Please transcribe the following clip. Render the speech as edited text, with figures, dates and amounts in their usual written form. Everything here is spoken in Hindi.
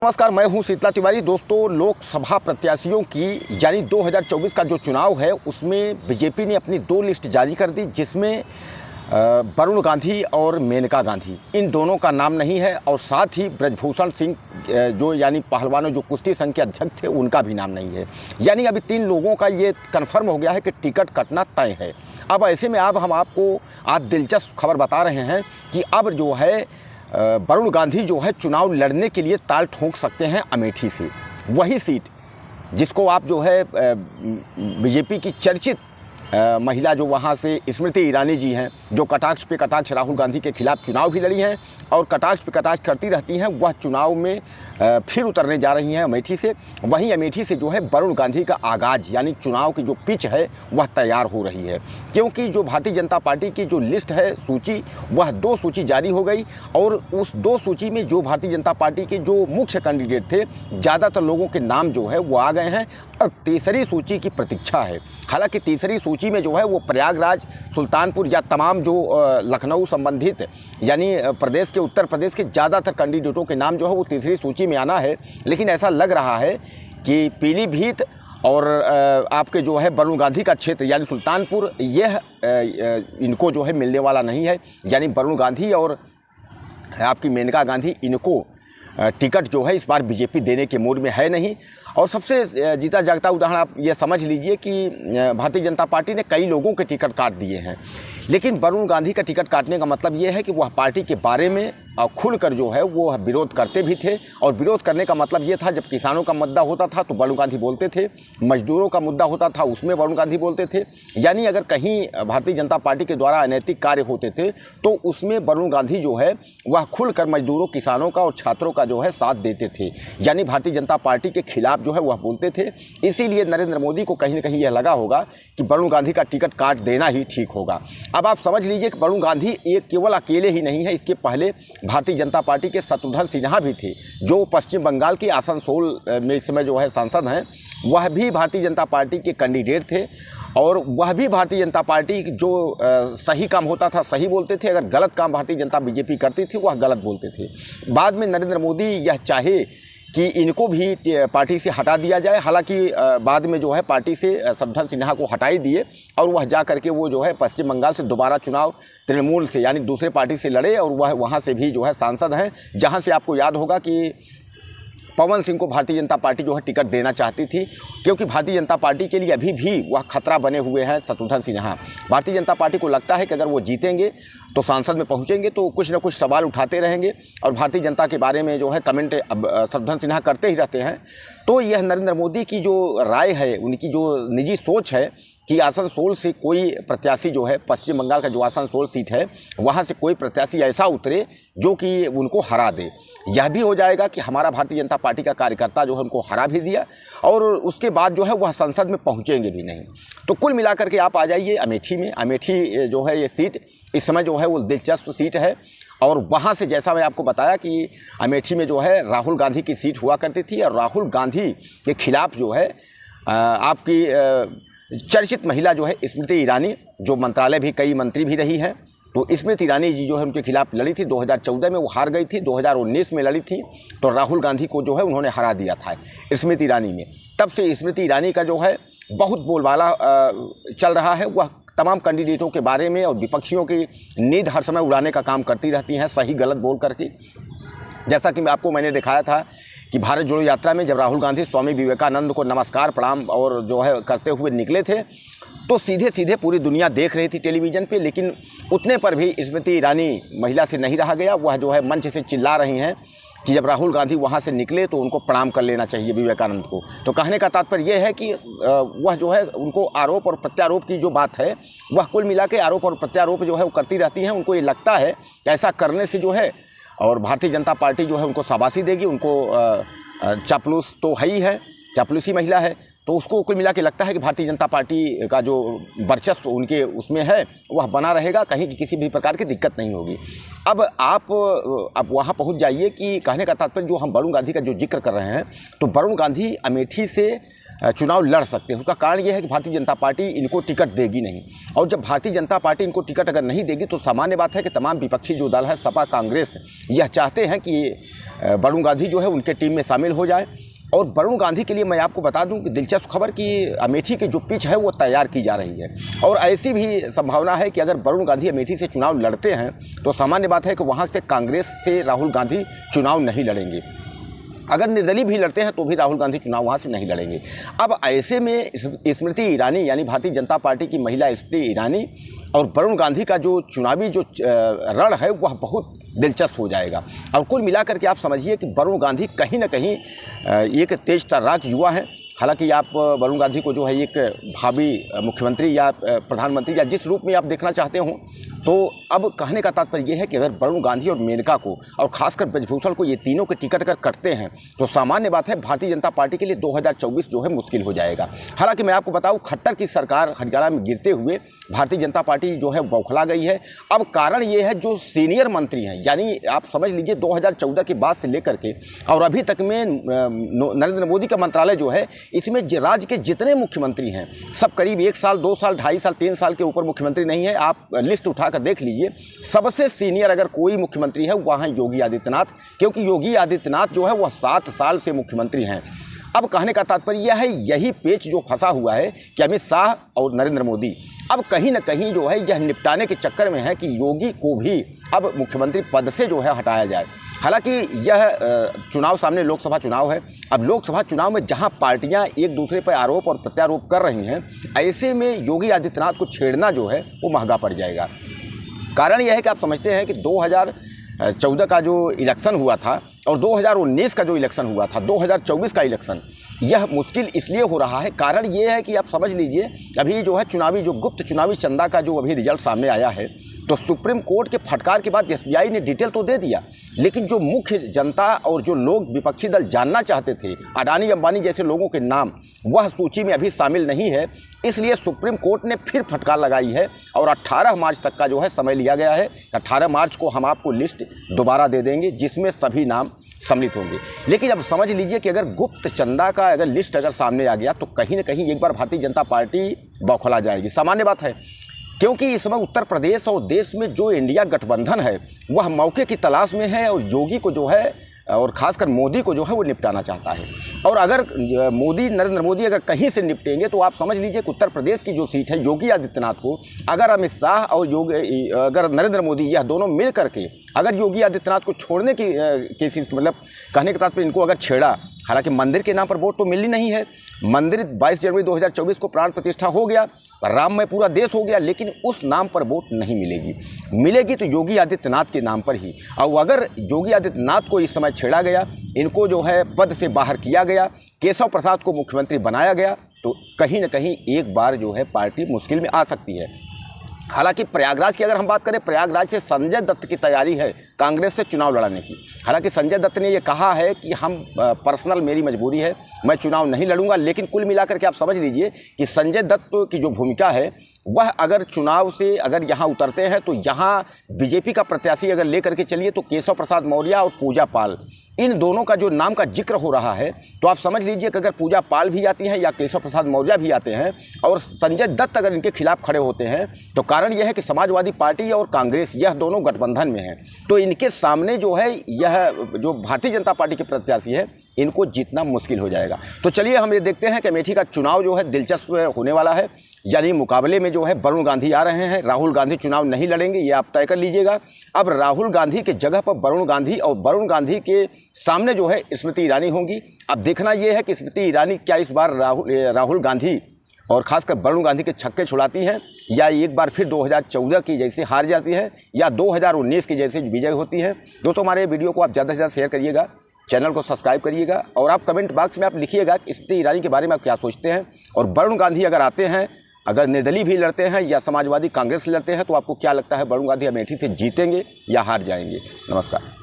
नमस्कार, मैं हूं शीतला तिवारी। दोस्तों, लोकसभा प्रत्याशियों की यानी 2024 का जो चुनाव है उसमें बीजेपी ने अपनी 2 लिस्ट जारी कर दी, जिसमें वरुण गांधी और मेनका गांधी, इन दोनों का नाम नहीं है। और साथ ही ब्रजभूषण सिंह जो यानी पहलवानों जो कुश्ती संघ के अध्यक्ष थे, उनका भी नाम नहीं है। यानी अभी 3 लोगों का ये कन्फर्म हो गया है कि टिकट कटना तय है। अब ऐसे में अब हम आपको आज दिलचस्प खबर बता रहे हैं कि अब जो है वरुण गांधी जो है चुनाव लड़ने के लिए ताल ठोंक सकते हैं अमेठी से। वही सीट जिसको आप जो है बीजेपी की चर्चित महिला जो वहाँ से स्मृति ईरानी जी हैं, जो कटाक्ष पे कटाक्ष राहुल गांधी के खिलाफ चुनाव भी लड़ी हैं और कटाक्ष पे कटाक्ष करती रहती हैं, वह चुनाव में फिर उतरने जा रही हैं अमेठी से। वहीं अमेठी से जो है वरुण गांधी का आगाज़ यानी चुनाव की जो पिच है वह तैयार हो रही है, क्योंकि जो भारतीय जनता पार्टी की जो लिस्ट है सूची, वह 2 सूची जारी हो गई और उस 2 सूची में जो भारतीय जनता पार्टी के जो मुख्य कैंडिडेट थे, ज़्यादातर लोगों के नाम जो है वो आ गए हैं। अब तीसरी सूची की प्रतीक्षा है। हालांकि तीसरी सूची में जो है वो प्रयागराज, सुल्तानपुर या तमाम जो लखनऊ संबंधित यानी प्रदेश के उत्तर प्रदेश के ज़्यादातर कैंडिडेटों के नाम जो है वो तीसरी सूची में आना है। लेकिन ऐसा लग रहा है कि पीलीभीत और आपके जो है वरुण गांधी का क्षेत्र यानी सुल्तानपुर, यह इनको जो है मिलने वाला नहीं है। यानी वरुण गांधी और आपकी मेनका गांधी, इनको टिकट जो है इस बार बीजेपी देने के मूड में है नहीं। और सबसे जीता जागता उदाहरण आप ये समझ लीजिए कि भारतीय जनता पार्टी ने कई लोगों के टिकट काट दिए हैं, लेकिन वरुण गांधी का टिकट काटने का मतलब ये है कि वह पार्टी के बारे में खुलकर जो है वो विरोध करते भी थे। और विरोध करने का मतलब ये था, जब किसानों का मुद्दा होता था तो वरुण गांधी बोलते थे, मजदूरों का मुद्दा होता था उसमें वरुण गांधी बोलते थे। यानी अगर कहीं भारतीय जनता पार्टी के द्वारा अनैतिक कार्य होते थे तो उसमें वरुण गांधी जो है वह खुलकर मजदूरों, किसानों का और छात्रों का जो है साथ देते थे। यानी भारतीय जनता पार्टी के खिलाफ जो है वह बोलते थे। इसीलिए नरेंद्र मोदी को कहीं ना कहीं यह लगा होगा कि वरुण गांधी का टिकट काट देना ही ठीक होगा। अब आप समझ लीजिए कि वरुण गांधी एक केवल अकेले ही नहीं है, इसके पहले भारतीय जनता पार्टी के शत्रुघ्न सिन्हा भी थे, जो पश्चिम बंगाल के आसनसोल में इस समय जो है सांसद हैं। वह भी भारतीय जनता पार्टी के कैंडिडेट थे और वह भी भारतीय जनता पार्टी जो सही काम होता था सही बोलते थे, अगर गलत काम भारतीय जनता बीजेपी करती थी वह गलत बोलते थे। बाद में नरेंद्र मोदी यह चाहे कि इनको भी पार्टी से हटा दिया जाए, हालांकि बाद में जो है पार्टी से शत्रुघ्न सिन्हा को हटा ही दिए और वह जा करके वो जो है पश्चिम बंगाल से दोबारा चुनाव तृणमूल से यानी दूसरे पार्टी से लड़े और वह वहाँ से भी जो है सांसद हैं, जहाँ से आपको याद होगा कि पवन सिंह को भारतीय जनता पार्टी जो है टिकट देना चाहती थी, क्योंकि भारतीय जनता पार्टी के लिए अभी भी वह खतरा बने हुए हैं शत्रुघ्न सिन्हा। भारतीय जनता पार्टी को लगता है कि अगर वो जीतेंगे तो सांसद में पहुंचेंगे तो कुछ न कुछ सवाल उठाते रहेंगे और भारतीय जनता के बारे में जो है कमेंट शत्रुघ्न सिन्हा करते ही रहते हैं। तो यह नरेंद्र मोदी की जो राय है, उनकी जो निजी सोच है कि आसनसोल से कोई प्रत्याशी जो है, पश्चिम बंगाल का जो आसनसोल सीट है वहाँ से कोई प्रत्याशी ऐसा उतरे जो कि उनको हरा दे। यह भी हो जाएगा कि हमारा भारतीय जनता पार्टी का कार्यकर्ता जो है उनको हरा भी दिया और उसके बाद जो है वह संसद में पहुंचेंगे भी नहीं। तो कुल मिलाकर के आप आ जाइए अमेठी में। अमेठी जो है ये सीट इस समय जो है वो दिलचस्प सीट है और वहाँ से जैसा मैं आपको बताया कि अमेठी में जो है राहुल गांधी की सीट हुआ करती थी और राहुल गांधी के खिलाफ जो है आपकी चर्चित महिला जो है स्मृति ईरानी, जो मंत्रालय भी कई मंत्री भी रही हैं, तो स्मृति ईरानी जी जो है उनके खिलाफ लड़ी थी। 2014 में वो हार गई थी, 2019 में लड़ी थी तो राहुल गांधी को जो है उन्होंने हरा दिया था स्मृति ईरानी में। तब से स्मृति ईरानी का जो है बहुत बोलबाला चल रहा है। वह तमाम कैंडिडेटों के बारे में और विपक्षियों की नींद हर समय उड़ाने का काम करती रहती हैं, सही गलत बोल करके। जैसा कि मैंने दिखाया था कि भारत जोड़ो यात्रा में जब राहुल गांधी स्वामी विवेकानंद को नमस्कार प्रणाम और जो है करते हुए निकले थे तो सीधे सीधे पूरी दुनिया देख रही थी टेलीविज़न पे, लेकिन उतने पर भी स्मृति ईरानी महिला से नहीं रहा गया। वह जो है मंच से चिल्ला रही हैं कि जब राहुल गांधी वहाँ से निकले तो उनको प्रणाम कर लेना चाहिए विवेकानंद को। तो कहने का तात्पर्य यह है कि वह जो है उनको आरोप और प्रत्यारोप की जो बात है वह कुल मिला के आरोप और प्रत्यारोप जो है वो करती रहती हैं। उनको ये लगता है कि ऐसा करने से जो है और भारतीय जनता पार्टी जो है उनको शाबाशी देगी, उनको चापलूस तो है ही है, चापलूसी महिला है, तो तो उसको कुल मिला के लगता है कि भारतीय जनता पार्टी का जो वर्चस्व उनके उसमें है वह बना रहेगा, कहीं की किसी भी प्रकार की दिक्कत नहीं होगी। अब आप वहाँ पहुँच जाइए कि कहने का तात्पर्य जो हम वरुण गांधी का जो जिक्र कर रहे हैं, तो वरुण गांधी अमेठी से चुनाव लड़ सकते हैं। उसका कारण यह है कि भारतीय जनता पार्टी इनको टिकट देगी नहीं, और जब भारतीय जनता पार्टी इनको टिकट अगर नहीं देगी तो सामान्य बात है कि तमाम विपक्षी जो दल है, सपा कांग्रेस, यह चाहते हैं कि वरुण गांधी जो है उनके टीम में शामिल हो जाए। और वरुण गांधी के लिए मैं आपको बता दूं कि दिलचस्प खबर कि अमेठी की जो पिच है वो तैयार की जा रही है, और ऐसी भी संभावना है कि अगर वरुण गांधी अमेठी से चुनाव लड़ते हैं तो सामान्य बात है कि वहाँ से कांग्रेस से राहुल गांधी चुनाव नहीं लड़ेंगे। अगर निर्दलीय भी लड़ते हैं तो भी राहुल गांधी चुनाव वहाँ से नहीं लड़ेंगे। अब ऐसे में स्मृति ईरानी यानी भारतीय जनता पार्टी की महिला स्मृति ईरानी और वरुण गांधी का जो चुनावी जो रण है वह बहुत दिलचस्प हो जाएगा। और कुल मिलाकर के आप समझिए कि वरुण गांधी कहीं ना कहीं एक तेज तर्राक युवा है। हालांकि आप वरुण गांधी को जो है एक भावी मुख्यमंत्री या प्रधानमंत्री या जिस रूप में आप देखना चाहते हो, तो अब कहने का तात्पर्य यह है कि अगर वरुण गांधी और मेनका को और खासकर ब्रजभूषण को ये तीनों के टिकट अगर कटते हैं तो सामान्य बात है भारतीय जनता पार्टी के लिए 2024 जो है मुश्किल हो जाएगा। हालांकि मैं आपको बताऊं, खट्टर की सरकार हरियाणा में गिरते हुए भारतीय जनता पार्टी जो है बौखला गई है। अब कारण ये है जो सीनियर मंत्री हैं, यानी आप समझ लीजिए 2014 के बाद से लेकर के और अभी तक में नरेंद्र मोदी का मंत्रालय जो है, इसमें राज्य के जितने मुख्यमंत्री हैं सब करीब 1 साल 2 साल 2.5 साल 3 साल के ऊपर मुख्यमंत्री नहीं है। आप लिस्ट उठाकर देख लीजिए, सबसे सीनियर अगर कोई मुख्यमंत्री है वहाँ योगी आदित्यनाथ, क्योंकि योगी आदित्यनाथ जो है वह 7 साल से मुख्यमंत्री हैं। अब कहने का तात्पर्य यह है, यही पेच जो फंसा हुआ है कि अमित शाह और नरेंद्र मोदी अब कहीं ना कहीं जो है यह निपटाने के चक्कर में है कि योगी को भी अब मुख्यमंत्री पद से जो है हटाया जाए। हालांकि यह चुनाव सामने लोकसभा चुनाव है। अब लोकसभा चुनाव में जहां पार्टियां एक दूसरे पर आरोप और प्रत्यारोप कर रही हैं, ऐसे में योगी आदित्यनाथ को छेड़ना जो है वो महंगा पड़ जाएगा। कारण यह है कि आप समझते हैं कि 2014 का जो इलेक्शन हुआ था और 2019 का जो इलेक्शन हुआ था, 2024 का इलेक्शन, यह मुश्किल इसलिए हो रहा है। कारण ये है कि आप समझ लीजिए अभी जो है चुनावी जो गुप्त चुनावी चंदा का जो अभी रिजल्ट सामने आया है, तो सुप्रीम कोर्ट के फटकार के बाद एसबीआई ने डिटेल तो दे दिया, लेकिन जो मुख्य जनता और जो लोग विपक्षी दल जानना चाहते थे, अडानी अंबानी जैसे लोगों के नाम, वह सूची में अभी शामिल नहीं है। इसलिए सुप्रीम कोर्ट ने फिर फटकार लगाई है और 18 मार्च तक का जो है समय लिया गया है। 18 मार्च को हम आपको लिस्ट दोबारा दे देंगे जिसमें सभी नाम सम्मिलित होंगे। लेकिन अब समझ लीजिए कि अगर गुप्त चंदा का अगर लिस्ट अगर सामने आ गया तो कहीं ना कहीं एक बार भारतीय जनता पार्टी बौखला जाएगी। सामान्य बात है, क्योंकि इस समय उत्तर प्रदेश और देश में जो इंडिया गठबंधन है वह मौके की तलाश में है और योगी को जो है और खासकर मोदी को जो है वो निपटाना चाहता है। और अगर नरेंद्र मोदी अगर कहीं से निपटेंगे तो आप समझ लीजिए कि उत्तर प्रदेश की जो सीट है योगी आदित्यनाथ को, अगर अमित शाह और अगर नरेंद्र मोदी यह दोनों मिल करके अगर योगी आदित्यनाथ को छोड़ने की केसेस, मतलब कहने के तात्पर्य इनको अगर छेड़ा, हालांकि मंदिर के नाम पर वोट तो मिलनी नहीं है। मंदिर 22 जनवरी 2024 को प्राण प्रतिष्ठा हो गया, राम में पूरा देश हो गया, लेकिन उस नाम पर वोट नहीं मिलेगी तो योगी आदित्यनाथ के नाम पर ही। और अगर योगी आदित्यनाथ को इस समय छेड़ा गया, इनको जो है पद से बाहर किया गया, केशव प्रसाद को मुख्यमंत्री बनाया गया, तो कहीं ना कहीं एक बार जो है पार्टी मुश्किल में आ सकती है। हालांकि प्रयागराज की अगर हम बात करें, प्रयागराज से संजय दत्त की तैयारी है कांग्रेस से चुनाव लड़ने की। हालांकि संजय दत्त ने ये कहा है कि हम पर्सनल मेरी मजबूरी है, मैं चुनाव नहीं लड़ूंगा। लेकिन कुल मिलाकर के आप समझ लीजिए कि संजय दत्त की जो भूमिका है वह अगर चुनाव से अगर यहाँ उतरते हैं तो यहाँ बीजेपी का प्रत्याशी अगर लेकर के चलिए तो केशव प्रसाद मौर्य और पूजा पाल, इन दोनों का जो नाम का जिक्र हो रहा है, तो आप समझ लीजिए कि अगर पूजा पाल भी आती हैं या केशव प्रसाद मौर्य भी आते हैं और संजय दत्त अगर इनके खिलाफ खड़े होते हैं, तो कारण यह है कि समाजवादी पार्टी और कांग्रेस यह दोनों गठबंधन में हैं, तो इनके सामने जो है यह जो भारतीय जनता पार्टी के प्रत्याशी है इनको जीतना मुश्किल हो जाएगा। तो चलिए हम ये देखते हैं कि अमेठी का चुनाव जो है दिलचस्प होने वाला है। यानी मुकाबले में जो है वरुण गांधी आ रहे हैं, राहुल गांधी चुनाव नहीं लड़ेंगे, ये आप तय कर लीजिएगा। अब राहुल गांधी के जगह पर वरुण गांधी और वरुण गांधी के सामने जो है स्मृति ईरानी होंगी। अब देखना यह है कि स्मृति ईरानी क्या इस बार राहुल गांधी और खासकर वरुण गांधी के छक्के छुड़ाती हैं या एक बार फिर 2014 की जैसे हार जाती है या 2019 की जैसे विजय होती है। दोस्तों हमारे वीडियो को आप ज़्यादा से ज़्यादा शेयर करिएगा, चैनल को सब्सक्राइब करिएगा और आप कमेंट बॉक्स में आप लिखिएगा कि स्मृति ईरानी के बारे में आप क्या सोचते हैं। और वरुण गांधी अगर आते हैं, अगर निर्दलीय भी लड़ते हैं या समाजवादी कांग्रेस लड़ते हैं, तो आपको क्या लगता है वरुण गांधी अमेठी से जीतेंगे या हार जाएंगे। नमस्कार।